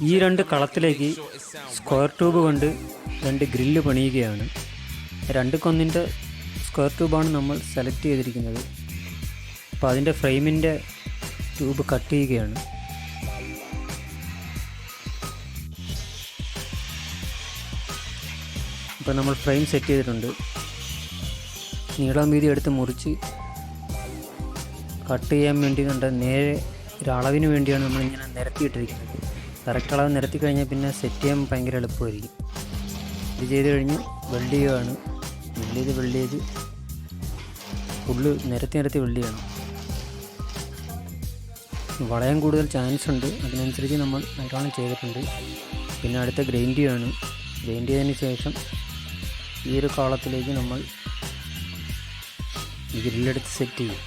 ഈ രണ്ട് കളത്തിലേക്ക് square tube കൊണ്ട് രണ്ട് ഗ്രില്ല് പണിയുകയാണ്. 2:1 സ്ക്വയർ ട്യൂബാണ് നമ്മൾ സെലക്ട് ചെയ്തിരിക്കുന്നത്. അപ്പോൾ അതിൻ്റെ ഫ്രെയിമിൻ്റെ ട്യൂബ് കട്ട് ചെയ്യുകയാണ്. അപ്പോൾ നമ്മൾ ഫ്രെയിം സെറ്റ് ചെയ്തിട്ടുണ്ട്. നീളം വീതി എടുത്ത് മുറിച്ച് കട്ട് ചെയ്യാൻ വേണ്ടി കണ്ട നേരെ ഒരളവിന് വേണ്ടിയാണ് നമ്മളിങ്ങനെ നിരത്തിയിട്ടിരിക്കുന്നത്. കറക്റ്റ് അളവ് നിരത്തി കഴിഞ്ഞാൽ പിന്നെ സെറ്റ് ചെയ്യാൻ ഭയങ്കര എളുപ്പമായിരിക്കും. ഇത് ചെയ്ത് കഴിഞ്ഞ് വെൽഡ് ചെയ്യുകയാണ്. വെൽഡ് ചെയ്ത് ഫുള്ള് നിരത്തി വെൽഡ് ചെയ്യണം. വളയാൻ കൂടുതൽ ചാൻസ് ഉണ്ട്, അതിനനുസരിച്ച് നമ്മൾ നല്ലോണം ചെയ്തിട്ടുണ്ട്. പിന്നെ അടുത്ത ഗ്രൈൻഡ് ചെയ്യുകയാണ്. ഗ്രൈൻഡ് ചെയ്തതിന് ശേഷം ഈ ഒരു കാളത്തിലേക്ക് നമ്മൾ ഈ ഗ്രില്ലെടുത്ത് സെറ്റ് ചെയ്യും.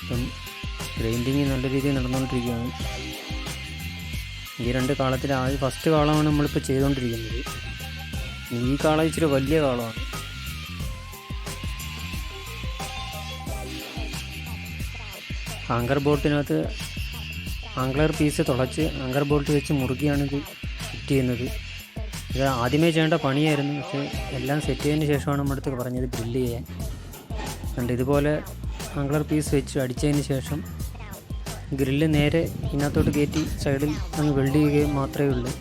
ഇപ്പം ഗ്രൈൻഡിങ് നല്ല രീതിയിൽ നടന്നുകൊണ്ടിരിക്കുകയാണ്. ഈ രണ്ട് കാളത്തിൽ ആദ്യം ഫസ്റ്റ് കാളമാണ് നമ്മളിപ്പോൾ ചെയ്തുകൊണ്ടിരിക്കുന്നത്. ഈ കാളം ഇച്ചിരി വലിയ കാളമാണ്. ആങ്കർ ബോട്ടിനകത്ത് ആംഗ്ലർ പീസ് തുളച്ച് ആങ്കർ ബോൾട്ട് വെച്ച് മുറുകിയാണ് ഇത് ഫിറ്റ് ചെയ്യുന്നത്. ഇത് ആദ്യമേ ചെയ്യേണ്ട പണിയായിരുന്നു, പക്ഷേ എല്ലാം സെറ്റ് ചെയ്തതിന് ശേഷമാണ് നമ്മുടെ അടുത്ത് പറഞ്ഞത് ഗ്രില്ല് ചെയ്യാൻ. കണ്ട് ഇതുപോലെ ആംഗ്ലർ പീസ് വെച്ച് അടിച്ചതിന് ശേഷം ഗ്രില്ല് നേരെ ഇതിനകത്തോട്ട് കയറ്റി സൈഡിൽ അങ്ങ് വെൽഡ് ചെയ്യുകയും മാത്രമേ ഉള്ളൂ.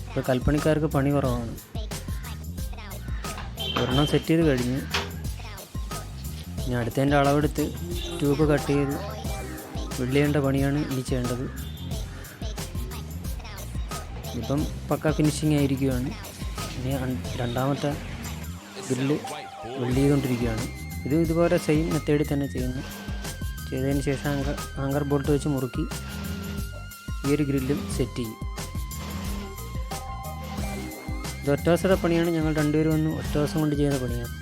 ഇപ്പോൾ കൽപ്പണിക്കാർക്ക് പണി കുറവാണ്. ഒരെണ്ണം സെറ്റ് ചെയ്ത് കഴിഞ്ഞ് ഇനി അടുത്തതിൻ്റെ അളവെടുത്ത് ട്യൂബ് കട്ട് ചെയ്ത് വെൽഡ് ചെയ്യേണ്ട പണിയാണ് ഇനി ചെയ്യേണ്ടത്. ഇപ്പം പക്ക ഫിനിഷിങ് ആയിരിക്കുകയാണ്. ഇനി രണ്ടാമത്തെ ഗ്രില്ല് വെൽഡ് ചെയ്തുകൊണ്ടിരിക്കുകയാണ്. ഇതുപോലെ സെയിം മെത്തേഡിൽ തന്നെ ചെയ്തതിന് ശേഷം ആങ്കർ ബോൾട്ട് വെച്ച് മുറുക്കി ഈ ഒരു ഗ്രില്ലും സെറ്റ് ചെയ്യും. ഇത് ഒറ്റ ദിവസത്തെ പണിയാണ്. ഞങ്ങൾ രണ്ടുപേരും ഒറ്റ ദിവസം കൊണ്ട് ചെയ്ത പണിയാണ്.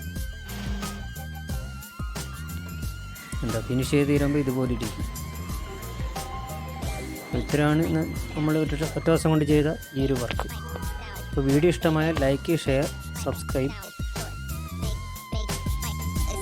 ഫിനിഷ് ചെയ്ത് തീരുമ്പോൾ ഇതുപോലെ ഇരിക്കും. ഇത്രയാണ് നമ്മൾ ഒറ്റ ദിവസം കൊണ്ട് ചെയ്ത ഈ ഒരു വർക്ക്. അപ്പോൾ വീഡിയോ ഇഷ്ടമായാൽ ലൈക്ക്, ഷെയർ, സബ്സ്ക്രൈബ്